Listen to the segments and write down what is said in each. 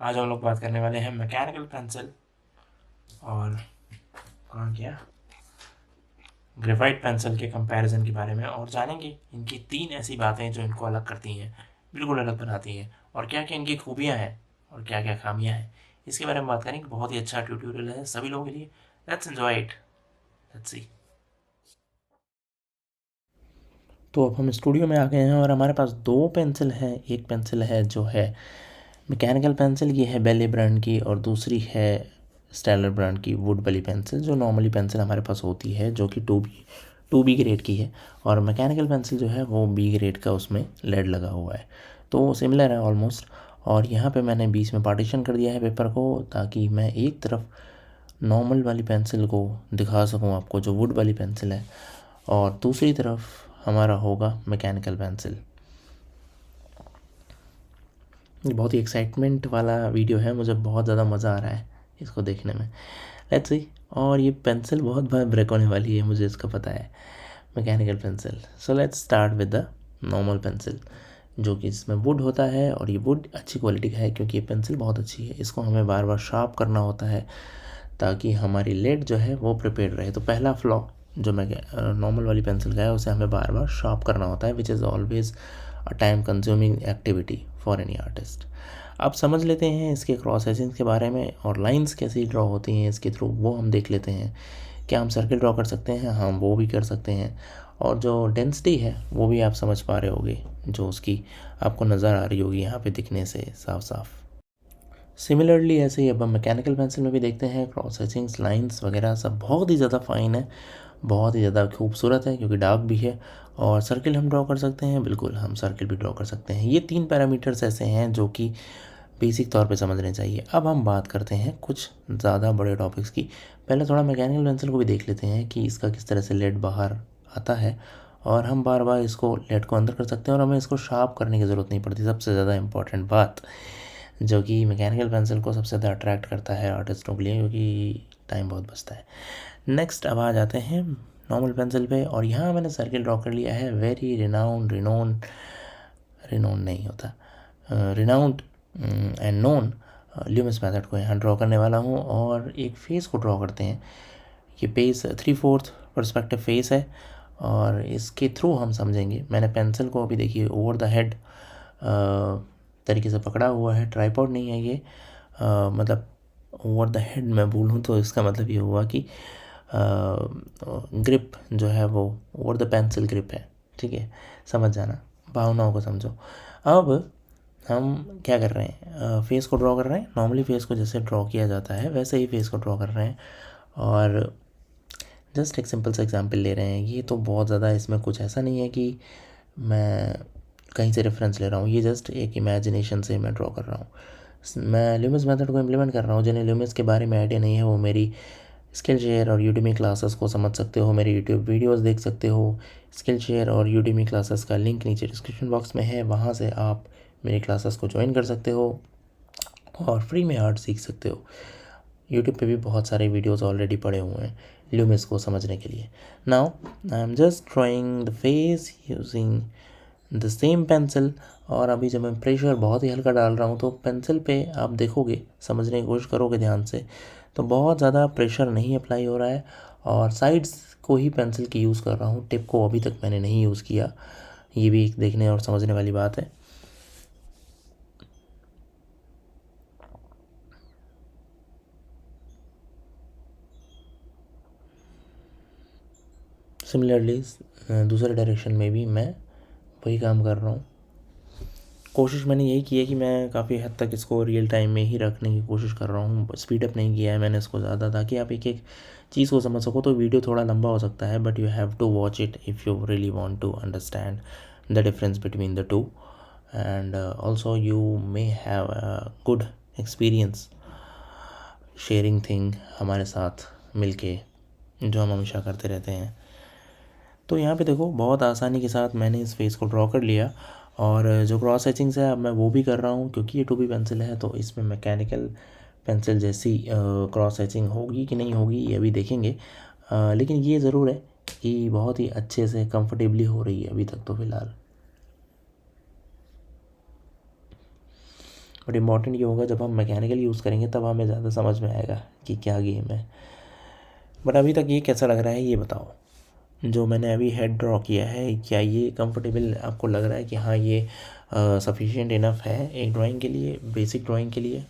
आज हम लोग बात करने वाले हैं मैकेनिकल पेंसिल और कौन किया ग्रेफाइट पेंसिल के कंपैरिजन के बारे में, और जानेंगे इनकी 3 ऐसी बातें जो इनको अलग करती हैं, बिल्कुल अलग बनाती हैं, और क्या क्या इनकी खूबियाँ हैं और क्या क्या खामियाँ हैं। इसके बारे में बात करेंगे। बहुत ही अच्छा ट्यूटोरियल है सभी लोगों के लिए। Let's enjoy it. Let's see. तो अब हम स्टूडियो में आ गए हैं और हमारे पास 2 पेंसिल है। एक पेंसिल है जो है मैकेनिकल पेंसिल, ये है बेली ब्रांड की, और दूसरी है स्टेलर ब्रांड की वुड वाली पेंसिल, जो नॉर्मली पेंसिल हमारे पास होती है, जो कि 2B ग्रेड की है। और मैकेनिकल पेंसिल जो है वो B ग्रेड का उसमें लेड लगा हुआ है, तो सिमिलर है ऑलमोस्ट। और यहाँ पे मैंने बीच में पार्टीशन कर दिया है पेपर को, ताकि मैं एक तरफ नॉर्मल वाली पेंसिल को दिखा सकूँ आपको, जो वुड वाली पेंसिल है, और दूसरी तरफ हमारा होगा मैकेनिकल पेंसिल। ये बहुत ही एक्साइटमेंट वाला वीडियो है, मुझे बहुत ज़्यादा मज़ा आ रहा है इसको देखने में। Let's see. और ये पेंसिल बहुत बार ब्रेक होने वाली है, मुझे इसका पता है। Mechanical pencil. So let's start with the normal pencil, जो कि इसमें वुड होता है, और ये वुड अच्छी क्वालिटी का है क्योंकि ये पेंसिल बहुत अच्छी है। इसको हमें बार बार शार्प करना होता है ताकि हमारी लेड जो है वो प्रिपेयर रहे। तो पहला फ्लॉ जो मैं नॉर्मल वाली पेंसिल का है, उसे हमें बार बार शार्प करना होता है, which is always a time consuming activity for any artist. अब समझ लेते हैं इसके क्रॉस हेचिंग्स के बारे में, और लाइंस कैसे ड्रॉ होती हैं इसके थ्रू, वो हम देख लेते हैं। क्या हम सर्किल ड्रॉ कर सकते हैं? हाँ, वो भी कर सकते हैं। और जो डेंसिटी है वो भी आप समझ पा रहे होगे, जो उसकी आपको नज़र आ रही होगी यहाँ पे दिखने से साफ साफ। सिमिलरली ऐसे ही अब हम मैकेनिकल पेंसिल में भी देखते हैं, क्रॉस हेचिंग्स, लाइंस वगैरह सब बहुत ही ज़्यादा फाइन है, बहुत ही ज़्यादा खूबसूरत है क्योंकि डार्क भी है। और सर्किल हम ड्रॉ कर सकते हैं, बिल्कुल हम सर्किल भी ड्रॉ कर सकते हैं। ये 3 पैरामीटर्स ऐसे हैं जो कि बेसिक तौर पे समझने चाहिए। अब हम बात करते हैं कुछ ज़्यादा बड़े टॉपिक्स की। पहले थोड़ा मैकेनिकल पेंसिल को भी देख लेते हैं कि इसका किस तरह से लेड बाहर आता है, और हम बार बार इसको लेड को अंदर कर सकते हैं, और हमें इसको शार्प करने की ज़रूरत नहीं पड़ती। सबसे ज़्यादा इंपॉर्टेंट बात जो कि मैकेनिकल पेंसिल को सबसे ज़्यादा अट्रैक्ट करता है आर्टिस्टों के लिए, क्योंकि टाइम बहुत बचता है। नेक्स्ट अब आ जाते हैं नॉर्मल पेंसिल पे, और यहाँ मैंने सर्किल ड्रॉ कर लिया है। वेरी रिनाउंड नहीं होता, renowned and known Loomis method को यहाँ ड्रॉ करने वाला हूँ, और एक फेस को ड्रॉ करते हैं। ये फेस 3/4 पर्सपेक्टिव फेस है, और इसके थ्रू हम समझेंगे। मैंने पेंसिल को अभी देखिए ओवर द हेड तरीके से पकड़ा हुआ है, ट्राइपॉड नहीं है ये। मतलब ओवर द हेड मैं बोलूँ तो इसका मतलब ये हुआ कि ग्रिप जो है वो ओवर द पेंसिल ग्रिप है, ठीक है। समझ जाना, भावनाओं को समझो। अब हम क्या कर रहे हैं, फेस को ड्रॉ कर रहे हैं। नॉर्मली फेस को जैसे ड्रॉ किया जाता है वैसे ही फेस को ड्रॉ कर रहे हैं, और जस्ट एक सिंपल सा एग्जांपल ले रहे हैं। ये तो बहुत ज़्यादा इसमें कुछ ऐसा नहीं है कि मैं कहीं से रेफरेंस ले रहा हूँ, ये जस्ट एक इमेजिनेशन से मैं ड्रॉ कर रहा हूँ। मैं ल्यूमिस मेथड को इम्प्लीमेंट कर रहा हूँ। जिन्हें ल्यूमिस के बारे में आइडिया नहीं है वो मेरी स्किल शेयर और यूडेमी क्लासेस को समझ सकते हो, मेरी यूट्यूब वीडियोस देख सकते हो। स्किल शेयर और यूडेमी क्लासेस का लिंक नीचे डिस्क्रिप्शन बॉक्स में है, वहाँ से आप मेरी क्लासेस को ज्वाइन कर सकते हो और फ्री में आर्ट सीख सकते हो। यूट्यूब पे भी बहुत सारे वीडियोस ऑलरेडी पड़े हुए हैं ल्यूमिस को समझने के लिए। Now I am just drawing the face using the same pencil. और अभी जब मैं प्रेशर बहुत ही हल्का डाल रहा हूँ तो पेंसिल पे आप देखोगे, समझने की कोशिश करोगे ध्यान से, तो बहुत ज़्यादा प्रेशर नहीं अप्लाई हो रहा है, और साइड्स को ही पेंसिल की यूज़ कर रहा हूँ। टिप को अभी तक मैंने नहीं यूज़ किया। ये भी एक देखने और समझने वाली बात है। सिमिलरली दूसरे डायरेक्शन में भी मैं वही काम कर रहा हूँ। कोशिश मैंने यही की है कि मैं काफ़ी हद तक इसको रियल टाइम में ही रखने की कोशिश कर रहा हूँ। स्पीड अप नहीं किया है मैंने इसको ज़्यादा, ताकि आप एक एक चीज़ को समझ सको। तो वीडियो थोड़ा लंबा हो सकता है, but you have to watch it if you really want to understand the difference between the two, and also you may have a good experience sharing thing हमारे साथ मिलके, जो हम हमेशा करते रहते हैं। तो यहाँ पे देखो, बहुत आसानी के साथ मैंने इस फेस को ड्रॉ कर लिया, और जो क्रॉस हैचिंग्स है अब मैं वो भी कर रहा हूँ, क्योंकि ये 2B पेंसिल है तो इसमें मैकेनिकल पेंसिल जैसी क्रॉस हैचिंग होगी कि नहीं होगी ये अभी देखेंगे। लेकिन ये ज़रूर है कि बहुत ही अच्छे से कंफर्टेबली हो रही है अभी तक तो फ़िलहाल। बट इम्पॉर्टेंट ये होगा जब हम मैकेनिकल यूज़ करेंगे तब हमें ज़्यादा समझ में आएगा कि क्या गेम है। बट अभी तक ये कैसा लग रहा है ये बताओ, जो मैंने अभी हेड ड्रॉ किया है क्या ये कंफर्टेबल आपको लग रहा है कि हाँ ये सफिशिएंट इनफ है एक ड्राइंग के लिए, बेसिक ड्राइंग के लिए?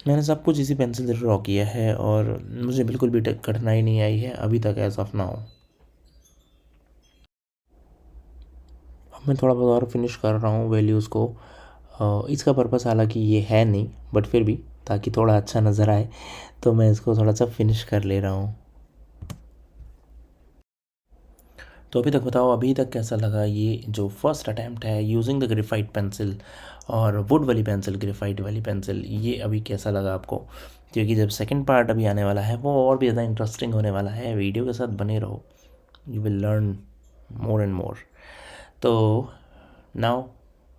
मैंने सब कुछ इसी पेंसिल से ड्रॉ किया है और मुझे बिल्कुल भी कठिनाई नहीं आई है अभी तक एज ऑफ नाउ। अब मैं थोड़ा बहुत और फिनिश कर रहा हूँ वैल्यूज़ को। इसका पर्पस हालांकि ये है नहीं, बट फिर भी ताकि थोड़ा अच्छा नज़र आए तो मैं इसको थोड़ा सा फिनिश कर ले रहा हूँ। तो अभी तक बताओ अभी तक कैसा लगा ये जो फर्स्ट अटैम्प्ट है यूजिंग द ग्रेफाइट पेंसिल और वुड वाली पेंसिल, ग्रेफाइट वाली पेंसिल, ये अभी कैसा लगा आपको? क्योंकि जब सेकंड पार्ट अभी आने वाला है वो और भी ज़्यादा इंटरेस्टिंग होने वाला है। वीडियो के साथ बने रहो, you will learn more and more. तो नाउ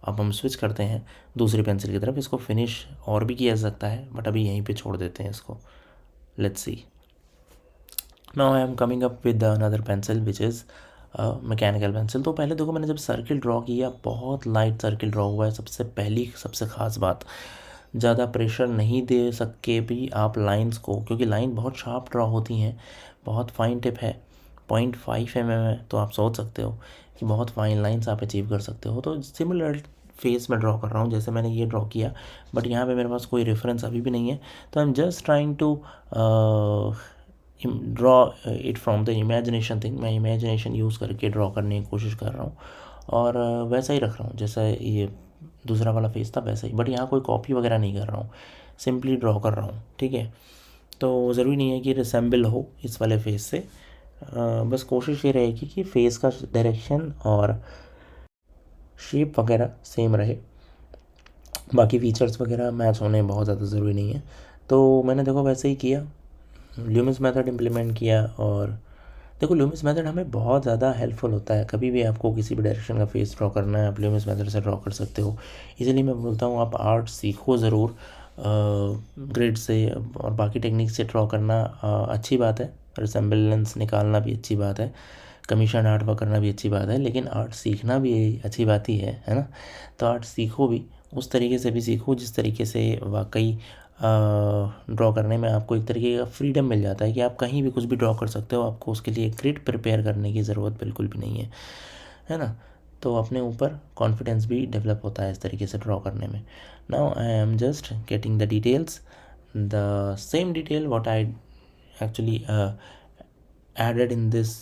अब हम स्विच करते हैं दूसरी पेंसिल की तरफ। इसको फिनिश और भी किया जा सकता है बट अभी यहीं पे छोड़ देते हैं इसको। Let's see. Now I am coming up with another pencil which is mechanical pencil. तो पहले देखो मैंने जब सर्किल ड्रॉ किया बहुत लाइट सर्किल ड्रॉ हुआ है। सबसे ख़ास बात, ज़्यादा प्रेशर नहीं दे सके भी आप लाइंस को, क्योंकि लाइन बहुत शार्प ड्रॉ होती हैं, बहुत फाइन टिप है, 0.5 mm है। तो आप सोच सकते हो कि बहुत फाइन लाइंस आप अचीव कर सकते हो। तो सिमिलर फेस में ड्रॉ कर रहा हूँ जैसे मैंने ये ड्रॉ किया, बट यहाँ पे मेरे पास कोई रेफरेंस अभी भी नहीं है। तो I am just trying to draw it from the imagination thing. मैं इमेजिनेशन यूज़ करके ड्रॉ करने की कोशिश कर रहा हूँ और वैसा ही रख रहा हूँ जैसा ये दूसरा वाला फेस था वैसा ही, बट यहाँ कोई कॉपी वगैरह नहीं कर रहा हूँ, सिंपली ड्रॉ कर रहा हूँ। ठीक है, तो ज़रूरी नहीं है कि रिसेंबल हो इस वाले फेस से, बस कोशिश ये रहेगी कि फेस का डायरेक्शन और शेप वगैरह सेम रहे, बाकी फीचर्स वगैरह मैच होने बहुत ज़्यादा ज़रूरी नहीं है। तो मैंने देखो वैसे ही किया, ल्यूमिस मेथड इम्प्लीमेंट किया। और देखो ल्यूमिस मेथड हमें बहुत ज़्यादा हेल्पफुल होता है। कभी भी आपको किसी भी डायरेक्शन का फेस ड्रॉ करना है आप ल्यूमिस मेथड से ड्रॉ कर सकते हो। इसीलिए मैं बोलता हूँ आप आर्ट सीखो ज़रूर, ग्रिड से और बाकी टेक्निक से ड्रॉ करना अच्छी बात है, रिसेम्बलेंस निकालना भी अच्छी बात है, कमीशन आर्ट वर्क करना भी अच्छी बात है, लेकिन आर्ट सीखना भी अच्छी बात ही है ना। तो आर्ट सीखो भी, उस तरीके से भी सीखो जिस तरीके से वाकई ड्रॉ करने में आपको एक तरीके का फ्रीडम मिल जाता है कि आप कहीं भी कुछ भी ड्रॉ कर सकते हो। आपको उसके लिए ग्रिड प्रिपेयर करने की ज़रूरत बिल्कुल भी नहीं है ना। तो अपने ऊपर कॉन्फिडेंस भी डेवलप होता है इस तरीके से ड्रॉ करने में। Now I am just getting the details, the same detail what I actually added in this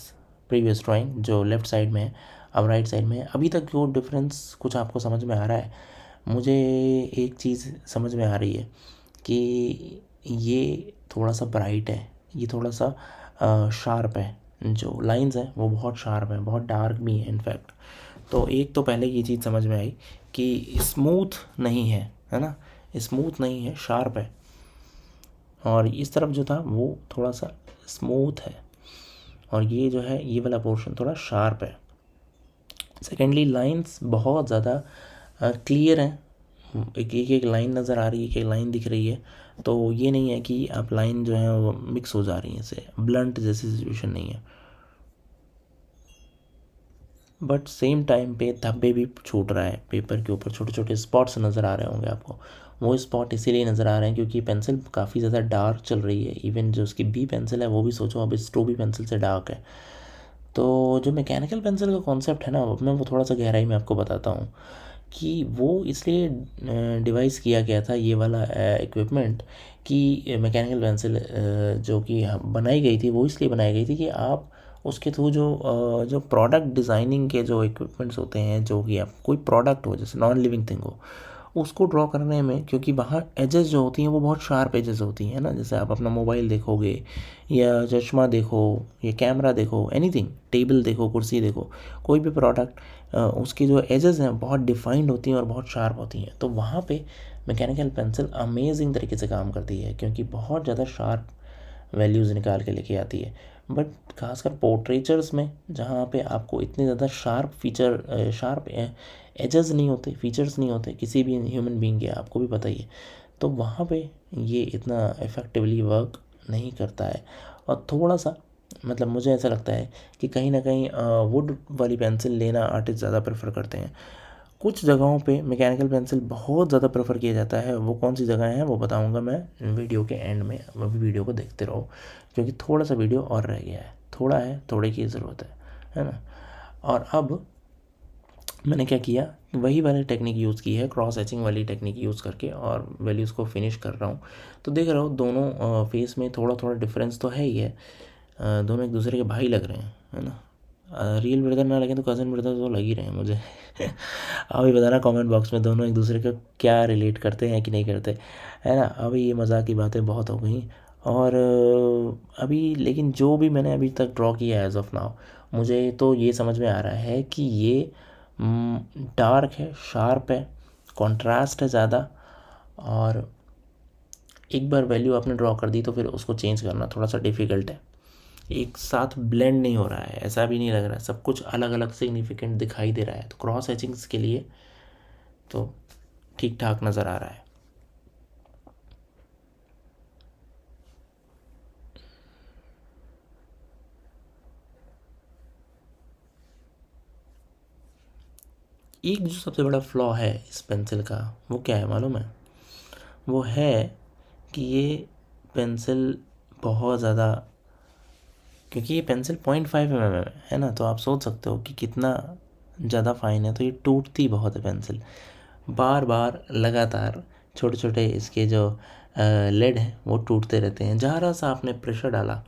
previous drawing जो लेफ़्ट साइड में है, अब राइट साइड में है। अभी तक जो डिफरेंस कुछ आपको समझ में आ रहा है? मुझे एक चीज़ समझ में आ रही है कि ये थोड़ा सा ब्राइट है, ये थोड़ा सा शार्प है, जो लाइंस हैं वो बहुत शार्प हैं, बहुत डार्क भी हैं इनफैक्ट। तो एक तो पहले ये चीज़ समझ में आई कि स्मूथ नहीं है ना, स्मूथ नहीं है, शार्प है। और इस तरफ जो था वो थोड़ा सा स्मूथ है और ये जो है ये वाला पोर्शन थोड़ा शार्प है। सेकेंडली लाइंस बहुत ज़्यादा क्लियर हैं, एक लाइन नज़र आ रही है, एक लाइन दिख रही है। तो ये नहीं है कि आप लाइन जो है वो मिक्स हो जा रही हैं, इससे ब्लंट जैसी सिचुएशन नहीं है। बट सेम टाइम पे धब्बे भी छूट रहा है, पेपर के ऊपर छोटे छोटे स्पॉट्स नज़र आ रहे होंगे आपको। वो स्पॉट इसीलिए नज़र आ रहे हैं क्योंकि पेंसिल काफ़ी ज़्यादा डार्क चल रही है। इवन जो उसकी बी पेंसिल है वो भी सोचो अब इस 2B पेंसिल से डार्क है। तो जो मैकेनिकल पेंसिल का कॉन्सेप्ट है ना, मैं वो थोड़ा सा गहराई में आपको बताता हूँ कि वो इसलिए डिवाइस किया गया था ये वाला इक्विपमेंट कि मैकेनिकल पेंसिल जो कि बनाई गई थी वो इसलिए बनाई गई थी कि आप उसके थ्रू जो प्रोडक्ट डिज़ाइनिंग के जो इक्विपमेंट्स होते हैं, जो कि आप कोई प्रोडक्ट हो जैसे नॉन लिविंग थिंग हो, उसको ड्रॉ करने में, क्योंकि वहाँ एजेस जो होती हैं वो बहुत शार्प एजेस होती हैं ना। जैसे आप अपना मोबाइल देखोगे या चश्मा देखो या कैमरा देखो, एनीथिंग, टेबल देखो, कुर्सी देखो, कोई भी प्रोडक्ट, उसकी जो एजेस हैं बहुत डिफाइंड होती हैं और बहुत शार्प होती हैं। तो वहाँ पे मैकेनिकल पेंसिल अमेजिंग तरीके से काम करती है क्योंकि बहुत ज़्यादा शार्प वैल्यूज़ निकाल के लेके आती है। बट खासकर पोर्ट्रेचर्स में जहाँ पे आपको इतने ज़्यादा शार्प एजेस नहीं होते, फीचर्स नहीं होते किसी भी ह्यूमन बीइंग के, आपको भी पता ही है, तो वहाँ पे ये इतना इफ़ेक्टिवली वर्क नहीं करता है। और थोड़ा सा मतलब मुझे ऐसा लगता है कि कहीं ना कहीं वुड वाली पेंसिल लेना आर्टिस्ट ज़्यादा प्रेफर करते हैं। कुछ जगहों पे मैकेनिकल पेंसिल बहुत ज़्यादा प्रेफर किया जाता है। वो कौन सी जगह हैं वो बताऊंगा मैं वीडियो के एंड में। अभी वीडियो को देखते रहो क्योंकि थोड़ा सा वीडियो और रह गया है, थोड़ा है, थोड़े की ज़रूरत है ना। और अब मैंने क्या किया, वही वाली टेक्निक यूज़ की है, क्रॉस एचिंग वाली टेक्निक यूज़ करके, और वैल्यूज़ को फिनिश कर रहा हूँ। तो देख रहा हूँ दोनों फेस में थोड़ा थोड़ा डिफरेंस तो है ही है। दोनों एक दूसरे के भाई लग रहे हैं, है ना। रियल ब्रदर ना लगे तो कज़न ब्रदर तो लग ही रहे हैं मुझे। आप ही बताना कमेंट बॉक्स में दोनों एक दूसरे का क्या रिलेट करते हैं कि नहीं करते, है ना। अभी ये मज़ाक की बातें बहुत हो गई। और अभी लेकिन जो भी मैंने अभी तक ड्रॉ किया है एज ऑफ नाउ, मुझे तो ये समझ में आ रहा है कि ये डार्क है, शार्प है, कॉन्ट्रास्ट है ज़्यादा। और एक बार वैल्यू आपने ड्रॉ कर दी तो फिर उसको चेंज करना थोड़ा सा डिफ़िकल्ट है। एक साथ ब्लेंड नहीं हो रहा है, ऐसा भी नहीं लग रहा है, सब कुछ अलग अलग सिग्निफिकेंट दिखाई दे रहा है। तो क्रॉस एचिंग्स के लिए तो ठीक ठाक नज़र आ रहा है। एक जो सबसे बड़ा फ्लॉ है इस पेंसिल का, वो क्या है मालूम है? वो है कि ये पेंसिल बहुत ज़्यादा, क्योंकि ये पेंसिल 0.5 mm है ना, तो आप सोच सकते हो कि कितना ज़्यादा फाइन है। तो ये टूटती बहुत है पेंसिल, बार बार लगातार छोटे छोटे इसके जो लेड हैं वो टूटते रहते हैं। जहाँ सा आपने प्रेशर डाला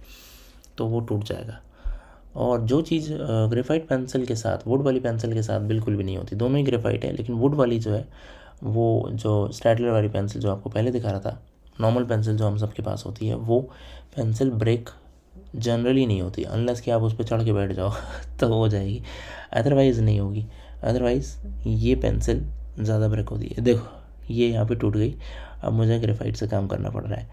तो वो टूट जाएगा। और जो चीज़ ग्रेफाइट पेंसिल के साथ, वुड वाली पेंसिल के साथ बिल्कुल भी नहीं होती। दोनों ही ग्रेफाइट है, लेकिन वुड वाली जो है, वो जो स्टैडलर वाली पेंसिल जो आपको पहले दिखा रहा था, नॉर्मल पेंसिल जो हम सबके पास होती है, वो पेंसिल ब्रेक जनरली नहीं होती, अनलेस कि आप उस पर चढ़ के बैठ जाओ तो हो जाएगी, अदरवाइज़ नहीं होगी। अदरवाइज़ ये पेंसिल ज़्यादा ब्रेक होती है। देखो ये यहाँ पे टूट गई, अब मुझे ग्रेफाइट से काम करना पड़ रहा है।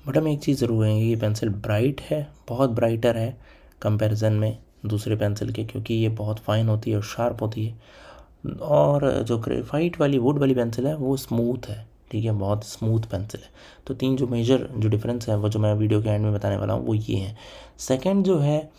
बट हमें एक चीज़ ज़रूर है, ये पेंसिल ब्राइट है, बहुत ब्राइटर है कंपैरिजन में दूसरे पेंसिल के, क्योंकि ये बहुत फाइन होती है और शार्प होती है। और जो ग्रेफाइट वाली वुड वाली पेंसिल है वो स्मूथ है, ठीक है, बहुत स्मूथ पेंसिल है। तो तीन जो मेजर जो डिफरेंस है वो जो मैं वीडियो के एंड में बताने वाला हूँ वो ये है। सेकंड जो है,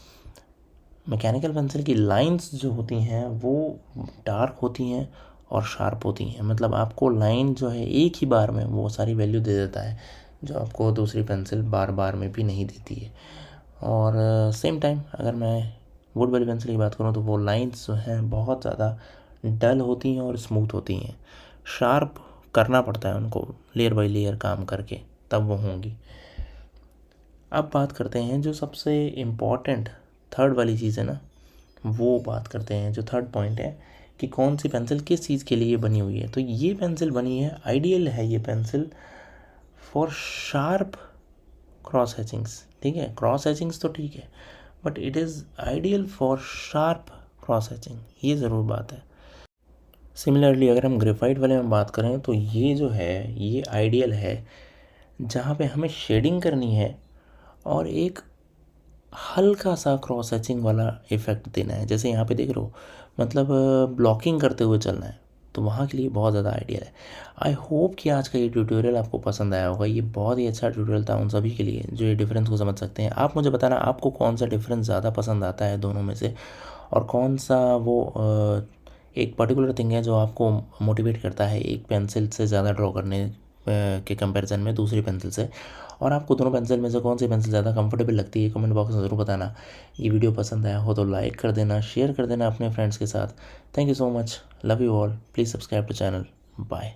मैकेनिकल पेंसिल की लाइंस जो होती हैं वो डार्क होती हैं और शार्प होती हैं। मतलब आपको लाइन जो है एक ही बार में वो सारी वैल्यू दे देता है, जो आपको दूसरी पेंसिल बार बार में भी नहीं देती है। और सेम टाइम अगर मैं वुड वाली पेंसिल की बात करूँ तो वो लाइंस जो हैं बहुत ज़्यादा डल होती हैं और स्मूथ होती हैं। शार्प करना पड़ता है उनको लेयर बाय लेयर काम करके, तब वो होंगी। अब बात करते हैं जो सबसे इम्पॉर्टेंट थर्ड वाली चीज़ है ना, वो बात करते हैं जो थर्ड पॉइंट है कि कौन सी पेंसिल किस चीज़ के लिए बनी हुई है। तो ये पेंसिल बनी है, आइडियल है ये पेंसिल फॉर शार्प क्रॉस हैचिंग्स, ठीक है। क्रॉस हैचिंग्स तो ठीक है, but it is ideal for sharp cross hatching, ये ज़रूर बात है। सिमिलरली अगर हम ग्रेफाइट वाले में बात करें तो ये जो है ये आइडियल है जहाँ पे हमें शेडिंग करनी है और एक हल्का सा क्रॉस हैचिंग वाला इफ़ेक्ट देना है। जैसे यहाँ पे देख रहे हो, मतलब ब्लॉकिंग करते हुए चलना है, तो वहाँ के लिए बहुत ज़्यादा आइडियल है। आई होप कि आज का ये ट्यूटोरियल आपको पसंद आया होगा। ये बहुत ही अच्छा ट्यूटोरियल था उन सभी के लिए जो ये डिफरेंस को समझ सकते हैं। आप मुझे बताना आपको कौन सा डिफरेंस ज़्यादा पसंद आता है दोनों में से, और कौन सा वो एक पर्टिकुलर थिंग है जो आपको मोटिवेट करता है एक पेंसिल से ज़्यादा ड्रॉ करने के कंपैरिजन में दूसरी पेंसिल से। और आपको दोनों पेंसिल में से कौन सी पेंसिल ज़्यादा कंफर्टेबल लगती है कमेंट बॉक्स में ज़रूर बताना। ये वीडियो पसंद आया हो तो लाइक कर देना, शेयर कर देना अपने फ्रेंड्स के साथ। Thank you so much, love you all, please subscribe to channel, bye.